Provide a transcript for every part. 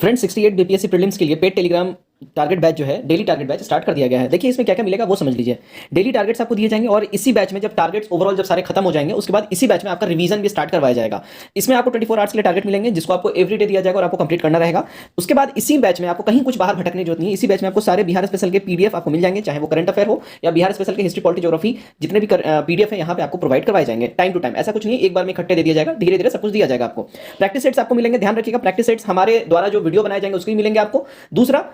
Friends 68 BPSC prelims के लिए paid Telegram target batch जो है डेली टारगेट बैच स्टार्ट कर दिया गया है। देखिए इसमें क्या क्या मिलेगा वो समझ लीजिए। डेली टारगेट्स आपको दिए जाएंगे और इसी बैच में जब टारगेट्स ओवरऑल जब सारे खत्म हो जाएंगे उसके बाद इसी बैच में आपका रिवीजन भी स्टार्ट करवाया जाएगा। इसमें आपको 24 आवर्स के लिए टारगेट मिलेंगे जिसको आपको एवरीडे दिया जाएगा और आपको कंप्लीट करना रहेगा। उसके बाद इसी बैच में आपको कहीं कुछ बाहर भटकने की जरूरत नहीं है। इसी बैच में आपको सारे बिहार स्पेशल के पीडीएफ आपको मिल जाएंगे, चाहे वो करंट अफेयर हो या बिहार स्पेशल के हिस्ट्री पॉलिटी ज्योग्राफी, जितने भी पीडीएफ है यहाँ पे आपको प्रोवाइड करवाए जाएंगे टाइम टू टाइम। ऐसा कुछ नहीं है एक बार में इकट्ठे दे दिया जाएगा, धीरे धीरे सब कुछ दिया जाएगा। आपको प्रैक्टिस सेट्स आपको मिलेंगे, ध्यान रखिएगा प्रैक्टिस सेट्स हमारे द्वारा जो वीडियो बनाए जाएंगे उसके भी मिलेंगे आपको। दूसरा,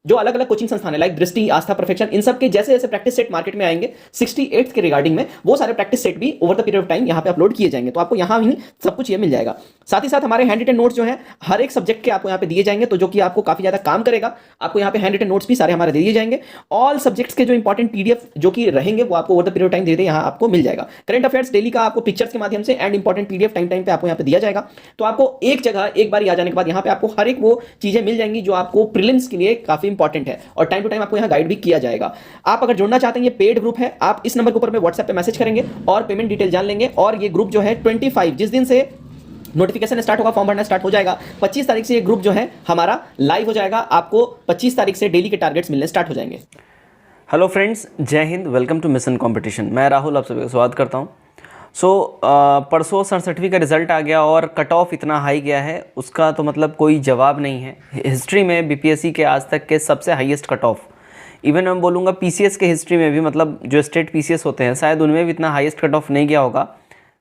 जो अलग अलग कोचिंग संस्थान है लाइक दृष्टि, आस्था, परफेक्शन, इन सब के जैसे जैसे प्रैक्टिस सेट मार्केट में आएंगे 68 के रिगार्डिंग में, वो सारे प्रैक्टिस सेट भी over the period of time यहाँ पे अपलोड किए जाएंगे। तो आपको यहाँ ही सब कुछ ये मिल जाएगा। साथ ही साथ हमारे हैंड रिटन नोट्स जो है हर एक सब्जेक्ट के आपको यहाँ पे दिए जाएंगे, तो जो कि आपको काफी ज्यादा काम करेगा। आपको यहाँ पे हैंड रिटन नोट्स भी सारे हमारे दे दिए जाएंगे। ऑल सब्जेक्ट्स के जो इंपॉर्टेंट पीडीएफ जो कि रहेंगे वो आपको over the period of time धीरे यहाँ आपको मिल जाएगा। करंट अफेयर्स डेली का आपको पिक्चर्स के माध्यम से and important PDF time time पे आपको यहाँ पे दिया जाएगा। तो आपको एक जगह एक बार आ जाने के बाद यहाँ पे आपको हर एक वो चीजें मिल जाएंगी जो आपको प्रीलिम्स के लिए काफी इंपॉर्टेंट है और टाइम टू टाइम आपको यहाँ गाइड भी किया जाएगा। आप अगर जुड़ना चाहते हैं, ये पेड ग्रुप है, आप इस नंबर के ऊपर में व्हाट्सएप पे मैसेज करेंगे और पेमेंट डिटेल जान लेंगे। और ये ग्रुप जो है 25 जिस दिन से नोटिफिकेशन स्टार्ट होगा, फॉर्म भरना स्टार्ट हो जाएगा, 25 तारीख से ये ग्रुप जो है हमारा लाइव हो जाएगा। आपको 25 तारीख से डेली के टारगेट्स मिलने स्टार्ट हो जाएंगे। हेलो फ्रेंड्स, जय हिंद, वेलकम टू मिशन कंपटीशन। मैं राहुल आप सभी का स्वागत करता हूं। परसों 67वीं का रिजल्ट आ गया और कट ऑफ इतना हाई गया है उसका तो मतलब कोई जवाब नहीं है। हिस्ट्री में बीपीएससी के आज तक के सबसे हाईएस्ट कट ऑफ, इवन मैं बोलूँगा पीसीएस के हिस्ट्री में भी, मतलब जो स्टेट पीसीएस होते हैं शायद उनमें भी इतना हाईएस्ट कट ऑफ नहीं गया होगा।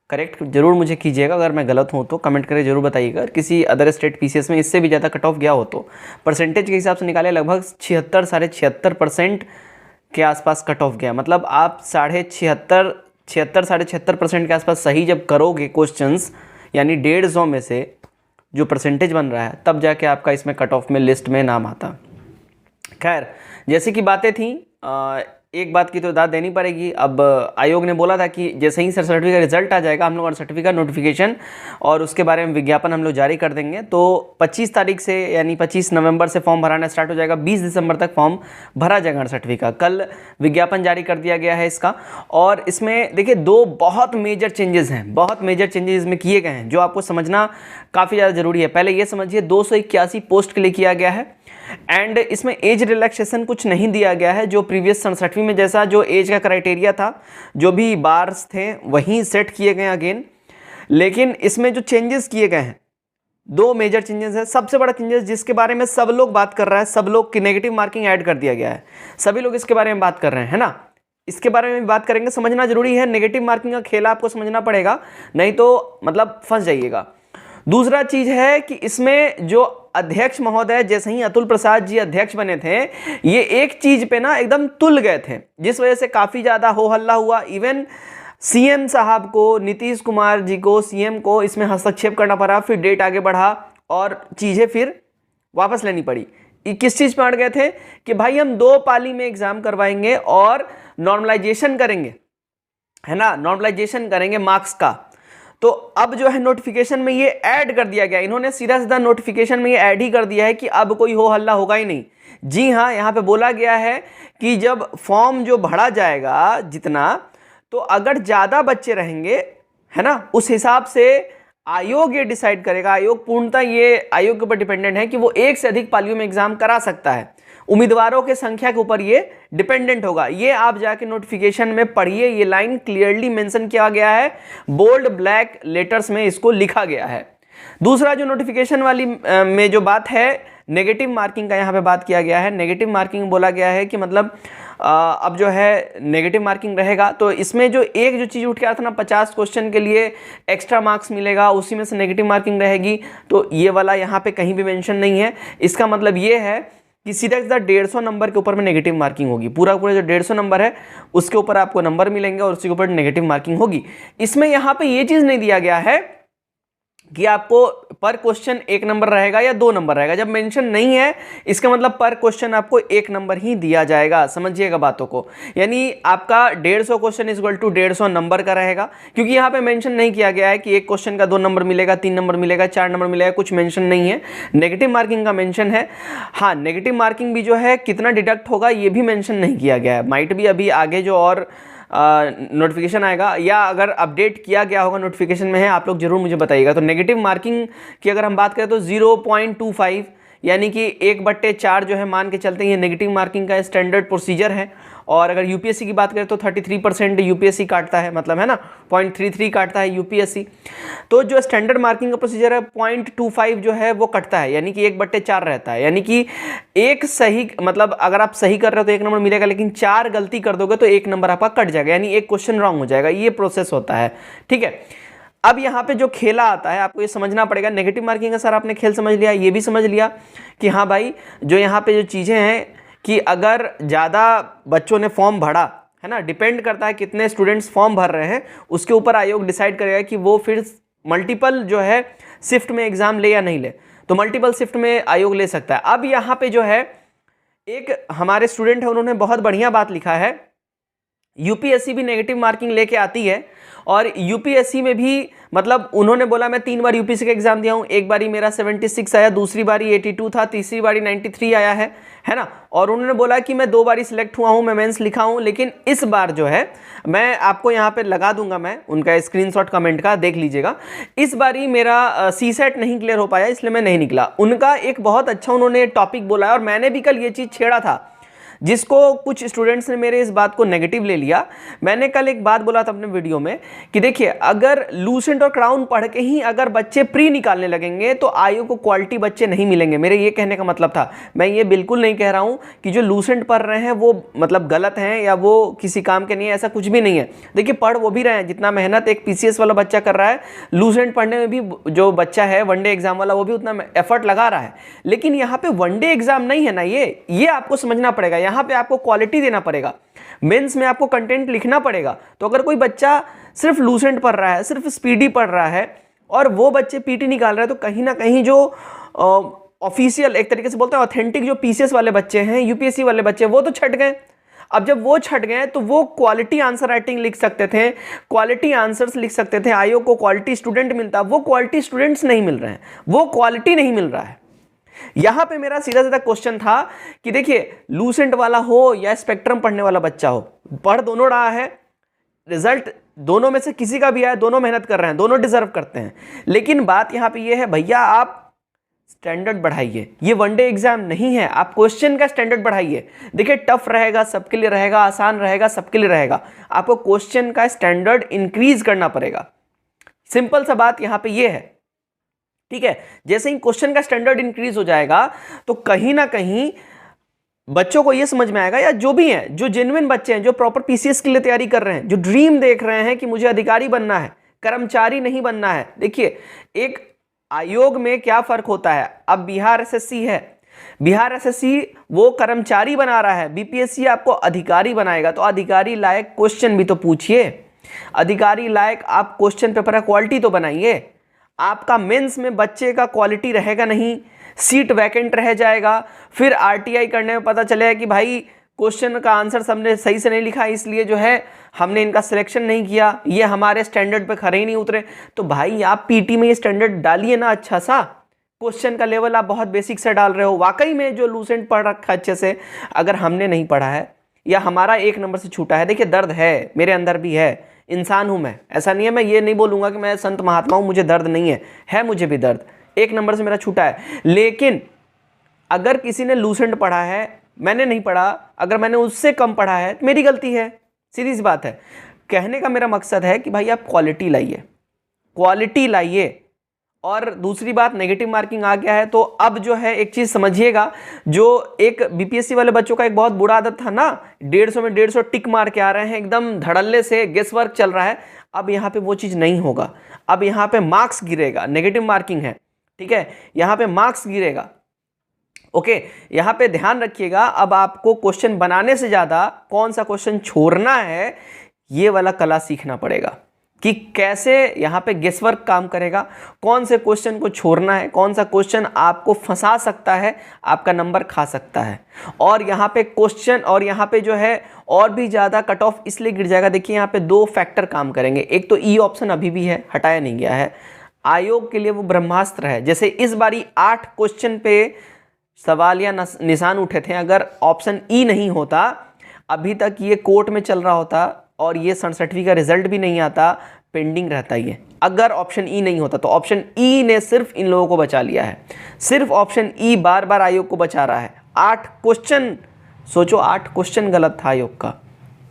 करेक्ट जरूर मुझे कीजिएगा, अगर मैं गलत हूँ तो कमेंट करके जरूर बताइएगा। किसी अदर स्टेट पीसीएस में इससे भी ज़्यादा कट ऑफ गया हो तो परसेंटेज के हिसाब से निकाले लगभग 76 साढ़े 76% के आसपास कट ऑफ गया। मतलब आप 76 साढ़े 76% के आसपास सही जब करोगे क्वेश्चंस, यानी 150 में से जो परसेंटेज बन रहा है, तब जाके आपका इसमें कट ऑफ में लिस्ट में नाम आता। खैर, जैसे कि बातें थी, एक बात की तो दाद देनी पड़ेगी। अब आयोग ने बोला था कि जैसे ही 67वीं का रिजल्ट आ जाएगा हम लोग 68वीं का नोटिफिकेशन और उसके बारे में विज्ञापन हम लोग जारी कर देंगे। तो 25 तारीख से यानी 25 नवंबर से फॉर्म भराना स्टार्ट हो जाएगा, 20 दिसंबर तक फॉर्म भरा जाएगा 68वीं का। कल विज्ञापन जारी कर दिया गया है इसका। और इसमें देखिए दो बहुत मेजर चेंजेस हैं, बहुत मेजर चेंजेस इसमें किए गए हैं जो आपको समझना काफ़ी ज़्यादा ज़रूरी है। पहले ये समझिए 281 पोस्ट के लिए किया गया है एंड इसमें एज रिलैक्सेशन कुछ नहीं दिया गया है। जो प्रीवियस 67वीं में जैसा जो एज का क्राइटेरिया था, जो भी बार्स थे वहीं सेट किए गए अगेन। लेकिन इसमें जो चेंजेस किए गए हैं, दो मेजर चेंजेस है। सबसे बड़ा चेंजेस जिसके बारे में सब लोग बात कर रहा है, सब लोग की नेगेटिव मार्किंग ऐड कर दिया गया है। सभी लोग इसके बारे में बात कर रहे हैं, है ना। इसके बारे में भी बात करेंगे, समझना जरूरी है। नेगेटिव मार्किंग का खेल आपको समझना पड़ेगा, नहीं तो मतलब फंस जाइएगा। दूसरा चीज है कि इसमें जो अध्यक्ष महोदय जैसे ही अतुल प्रसाद जी अध्यक्ष बने थे, ये एक चीज पे ना एकदम तुल गए थे, जिस वजह से काफी ज्यादा हो हल्ला हुआ। इवन सीएम साहब को, नीतीश कुमार जी को, सीएम को इसमें हस्तक्षेप करना पड़ा, फिर डेट आगे बढ़ा और चीजें फिर वापस लेनी पड़ी। किस चीज पर अड़ गए थे कि भाई हम 2 पाली में एग्जाम करवाएंगे और नॉर्मलाइजेशन करेंगे, है ना, नॉर्मलाइजेशन करेंगे मार्क्स का। तो अब जो है नोटिफिकेशन में ये ऐड कर दिया गया, इन्होंने सीधा सीधा नोटिफिकेशन में ये ऐड ही कर दिया है कि अब कोई हो हल्ला होगा ही नहीं। जी हाँ, यहाँ पे बोला गया है कि जब फॉर्म जो भरा जाएगा जितना, तो अगर ज़्यादा बच्चे रहेंगे, है ना, उस हिसाब से आयोग ये डिसाइड करेगा। आयोग पूर्णतः ये आयोग के ऊपर डिपेंडेंट है कि वो एक से अधिक पालियों में एग्जाम करा सकता है। उम्मीदवारों के संख्या के ऊपर ये डिपेंडेंट होगा। ये आप जाके नोटिफिकेशन में पढ़िए, ये लाइन क्लियरली मेंशन किया गया है, बोल्ड ब्लैक लेटर्स में इसको लिखा गया है। दूसरा जो नोटिफिकेशन वाली में जो बात है, नेगेटिव मार्किंग का यहाँ पे बात किया गया है। नेगेटिव मार्किंग बोला गया है कि मतलब अब जो है नेगेटिव मार्किंग रहेगा, तो इसमें जो चीज़ उठ के आया था ना, 50 क्वेश्चन के लिए एक्स्ट्रा मार्क्स मिलेगा, उसी में से नेगेटिव मार्किंग रहेगी। तो ये वाला यहाँ पे कहीं भी मेंशन नहीं है। इसका मतलब ये है कि सीधा सीधा 150 नंबर के ऊपर में नेगेटिव मार्किंग होगी। पूरा जो 150 नंबर है उसके ऊपर आपको नंबर मिलेंगे और उसके ऊपर नेगेटिव मार्किंग होगी। इसमें यहाँ पे ये चीज़ नहीं दिया गया है कि आपको पर क्वेश्चन 1 नंबर रहेगा या 2 नंबर रहेगा। जब मेंशन नहीं है, इसका मतलब पर क्वेश्चन आपको 1 नंबर ही दिया जाएगा। समझिएगा बातों को, यानी आपका 150 क्वेश्चन इक्वल टू 150 नंबर का रहेगा, क्योंकि यहाँ पे मेंशन नहीं किया गया है कि एक क्वेश्चन का 2 नंबर मिलेगा, 3 नंबर मिलेगा, 4 नंबर मिलेगा, कुछ मेंशन नहीं है। नेगेटिव मार्किंग का मेंशन है। हाँ, नेगेटिव मार्किंग भी जो है कितना डिडक्ट होगा ये भी मेंशन नहीं किया गया है। माइट भी अभी आगे जो और नोटिफिकेशन आएगा या अगर अपडेट किया गया होगा नोटिफिकेशन में है, आप लोग जरूर मुझे बताइएगा। तो नेगेटिव मार्किंग की अगर हम बात करें तो 0.25 यानी कि 1/4 जो है मान के चलते हैं, ये नेगेटिव मार्किंग का स्टैंडर्ड प्रोसीजर है। और अगर यूपीएससी की बात करें तो 33% यूपीएससी काटता है, मतलब है ना 0.33 काटता है यूपीएससी। तो जो स्टैंडर्ड मार्किंग का प्रोसीजर है 0.25 जो है वो कटता है, यानी कि 1/4 रहता है। यानी कि एक सही, मतलब अगर आप सही कर रहे हो तो 1 नंबर मिलेगा, लेकिन 4 गलती कर दोगे तो 1 नंबर आपका कट जाएगा, यानी एक क्वेश्चन रॉन्ग हो जाएगा। ये प्रोसेस होता है, ठीक है। अब यहाँ पे जो खेला आता है आपको ये समझना पड़ेगा। नेगेटिव मार्किंग का सर आपने खेल समझ लिया, ये भी समझ लिया कि हाँ भाई जो यहाँ पे जो चीज़ें हैं कि अगर ज़्यादा बच्चों ने फॉर्म भरा है ना, डिपेंड करता है कितने स्टूडेंट्स फॉर्म भर रहे हैं, उसके ऊपर आयोग डिसाइड करेगा कि वो फिर मल्टीपल जो है शिफ्ट में एग्जाम ले या नहीं ले। तो मल्टीपल शिफ्ट में आयोग ले सकता है। अब यहाँ पे जो है एक हमारे स्टूडेंट है, उन्होंने बहुत बढ़िया बात लिखा है, यूपीएससी भी नेगेटिव मार्किंग लेके आती है। और यूपीएससी में भी मतलब उन्होंने बोला मैं 3 बार यूपीएससी का एग्जाम दिया हूँ, एक बारी मेरा 76 आया, दूसरी बारी 82 था, तीसरी बारी 93 आया है ना। और उन्होंने बोला कि मैं 2 बारी सिलेक्ट हुआ हूँ, मैं मेंस लिखा हूँ, लेकिन इस बार जो है मैं आपको यहाँ पे लगा दूंगा, मैं उनका स्क्रीनशॉट कमेंट का देख लीजिएगा। इस बारी मेरा सीसेट नहीं क्लियर हो पाया, इसलिए मैं नहीं निकला। उनका एक बहुत अच्छा उन्होंने टॉपिक बोला है, और मैंने भी कल ये चीज़ छेड़ा था, जिसको कुछ स्टूडेंट्स ने मेरे इस बात को नेगेटिव ले लिया। मैंने कल एक बात बोला था अपने वीडियो में कि देखिए अगर लूसेंट और क्राउन पढ़ के ही अगर बच्चे प्री निकालने लगेंगे तो आयोग को क्वालिटी बच्चे नहीं मिलेंगे। मेरे ये कहने का मतलब था, मैं ये बिल्कुल नहीं कह रहा हूँ कि जो लूसेंट पढ़ रहे हैं वो मतलब गलत हैं या वो किसी काम के नहीं है, ऐसा कुछ भी नहीं है। देखिए पढ़ वो भी रहे हैं, जितना मेहनत एक पीसीएस वाला बच्चा कर रहा है, लूसेंट पढ़ने में भी जो बच्चा है वनडे एग्जाम वाला वो भी उतना एफर्ट लगा रहा है। लेकिन यहाँ पे वनडे एग्जाम नहीं है ना, ये आपको समझना पड़ेगा। यहाँ पे आपको क्वालिटी देना पड़ेगा, मेंस में आपको कंटेंट लिखना पड़ेगा। तो अगर कोई बच्चा सिर्फ लूसेंट पढ़ रहा है, सिर्फ स्पीडी पढ़ रहा है और वो बच्चे पीटी निकाल रहे हैं, तो कहीं ना कहीं जो ऑफिशियल एक तरीके से बोलते हैं ऑथेंटिक जो पीसीएस वाले बच्चे हैं, यूपीएससी वाले बच्चे, वो तो छट गए। अब जब वो छट गए तो वो क्वालिटी आंसर राइटिंग लिख सकते थे, क्वालिटी आंसर्स लिख सकते थे, आयोग को क्वालिटी स्टूडेंट मिलता, वो क्वालिटी स्टूडेंट्स नहीं मिल रहे हैं, वो क्वालिटी नहीं मिल रहा है। यहां पे मेरा सीधा सीधा क्वेश्चन था कि देखिए लूसेंट वाला हो या स्पेक्ट्रम पढ़ने वाला बच्चा हो, पढ़ दोनों रहा है, रिजल्ट दोनों में से किसी का भी आए, दोनों मेहनत कर रहे हैं, दोनों डिजर्व करते हैं। लेकिन बात यहां पे ये है भैया आप स्टैंडर्ड बढ़ाइए, ये वनडे एग्जाम नहीं है, आप क्वेश्चन का स्टैंडर्ड बढ़ाइए। देखिए टफ रहेगा सबके लिए, रहेगा आसान रहेगा सबके लिए रहेगा, आपको क्वेश्चन का स्टैंडर्ड इंक्रीज करना पड़ेगा। सिंपल सा बात यहां पे ये है, ठीक है। जैसे ही क्वेश्चन का स्टैंडर्ड इंक्रीज हो जाएगा तो कहीं ना कहीं बच्चों को यह समझ में आएगा, या जो भी हैं, जो जेन्युइन बच्चे हैं, जो प्रॉपर पीसीएस के लिए तैयारी कर रहे हैं, जो ड्रीम देख रहे हैं कि मुझे अधिकारी बनना है, कर्मचारी नहीं बनना है। देखिए एक आयोग में क्या फर्क होता है, अब बिहार एसएससी है, बिहार एसएससी वो कर्मचारी बना रहा है, बीपीएससी आपको अधिकारी बनाएगा। तो अधिकारी लायक क्वेश्चन भी तो पूछिए, अधिकारी लायक आप क्वेश्चन पेपर का क्वालिटी तो बनाइए। आपका मेंस में बच्चे का क्वालिटी रहेगा नहीं, सीट वैकेंट रह जाएगा, फिर आरटीआई करने में पता चलेगा कि भाई क्वेश्चन का आंसर सबने सही से नहीं लिखा, इसलिए जो है हमने इनका सिलेक्शन नहीं किया, ये हमारे स्टैंडर्ड पे खरे ही नहीं उतरे। तो भाई आप पीटी में ये स्टैंडर्ड डालिए ना, अच्छा सा क्वेश्चन का लेवल आप बहुत बेसिक से डाल रहे हो। वाकई में जो लूसेंट पढ़ रखा अच्छे से, अगर हमने नहीं पढ़ा है या हमारा 1 नंबर से छूटा है, देखिए दर्द है, मेरे अंदर भी है, इंसान हूं मैं, ऐसा नहीं है, मैं ये नहीं बोलूंगा कि मैं संत महात्मा हूं मुझे दर्द नहीं है मुझे भी दर्द, 1 नंबर से मेरा छूटा है। लेकिन अगर किसी ने लूसेंट पढ़ा है, मैंने नहीं पढ़ा, अगर मैंने उससे कम पढ़ा है तो मेरी गलती है, सीधी सी बात है। कहने का मेरा मकसद है कि भाई आप क्वालिटी लाइए, क्वालिटी लाइए। और दूसरी बात, नेगेटिव मार्किंग आ गया है तो अब जो है एक चीज समझिएगा, जो एक बीपीएससी वाले बच्चों का एक बहुत बुरा आदत था ना, 150 में 150 टिक मार के आ रहे हैं, एकदम धड़ल्ले से गेस वर्क चल रहा है। अब यहाँ पे वो चीज नहीं होगा, अब यहाँ पे मार्क्स गिरेगा, नेगेटिव मार्किंग है, ठीक है, यहाँ पे मार्क्स गिरेगा। ओके, यहाँ पे ध्यान रखिएगा, अब आपको क्वेश्चन बनाने से ज्यादा कौन सा क्वेश्चन छोड़ना है ये वाला कला सीखना पड़ेगा कि कैसे यहाँ पे गेसवर्क काम करेगा, कौन से क्वेश्चन को छोड़ना है, कौन सा क्वेश्चन आपको फंसा सकता है, आपका नंबर खा सकता है। और यहाँ पे क्वेश्चन और यहाँ पे जो है और भी ज़्यादा कट ऑफ इसलिए गिर जाएगा। देखिए यहाँ पे 2 फैक्टर काम करेंगे, एक तो ई ऑप्शन अभी भी है, हटाया नहीं गया है, आयोग के लिए वो ब्रह्मास्त्र है। जैसे इस बारी 8 क्वेश्चन पे सवाल या निशान उठे थे, अगर ऑप्शन ई नहीं होता अभी तक ये कोर्ट में चल रहा होता और ये 67वीं का रिजल्ट भी नहीं आता, पेंडिंग रहता ही है। अगर ऑप्शन ई नहीं होता तो ऑप्शन ई ने सिर्फ इन लोगों को बचा लिया है, सिर्फ ऑप्शन ई बार बार आयोग को बचा रहा है। 8 क्वेश्चन, सोचो 8 क्वेश्चन गलत था आयोग का,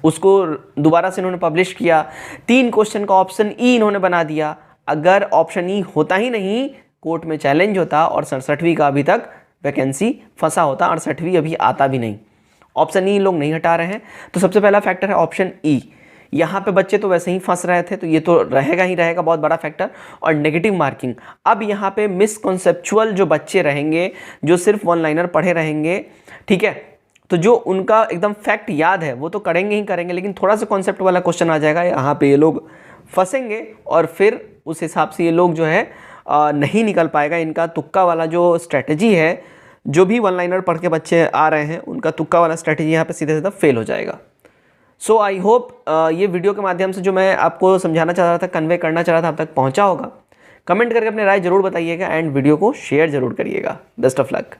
उसको दोबारा से इन्होंने पब्लिश किया। 3 क्वेश्चन का ऑप्शन ई इन्होंने बना दिया। अगर ऑप्शन ई होता ही नहीं, कोर्ट में चैलेंज होता और 67वीं का अभी तक वैकेंसी फंसा होता, 68वीं अभी आता भी नहीं। ऑप्शन ई लोग नहीं हटा रहे हैं, तो सबसे पहला फैक्टर है ऑप्शन ई। यहाँ पे बच्चे तो वैसे ही फंस रहे थे, तो ये तो रहेगा ही रहेगा बहुत बड़ा फैक्टर। और नेगेटिव मार्किंग, अब यहाँ पे मिसकॉन्सेप्चुअल जो बच्चे रहेंगे, जो सिर्फ वन लाइनर पढ़े रहेंगे, ठीक है, तो जो उनका एकदम फैक्ट याद है वो तो करेंगे ही करेंगे, लेकिन थोड़ा सा कॉन्सेप्ट वाला क्वेश्चन आ जाएगा, यहाँ पे ये लोग फंसेंगे और फिर उस हिसाब से ये लोग जो है नहीं निकल पाएगा। इनका तुक्का वाला जो स्ट्रैटेजी है, जो भी वन लाइनर पढ़ के बच्चे आ रहे हैं, उनका तुक्का वाला स्ट्रैटेजी यहाँ पे सीधे सीधा फेल हो जाएगा। सो आई होप ये वीडियो के माध्यम से जो मैं आपको समझाना चाह रहा था, कन्वे करना चाह रहा था, आप तक पहुँचा होगा। कमेंट करके अपनी राय जरूर बताइएगा एंड वीडियो को शेयर जरूर करिएगा। Best of luck.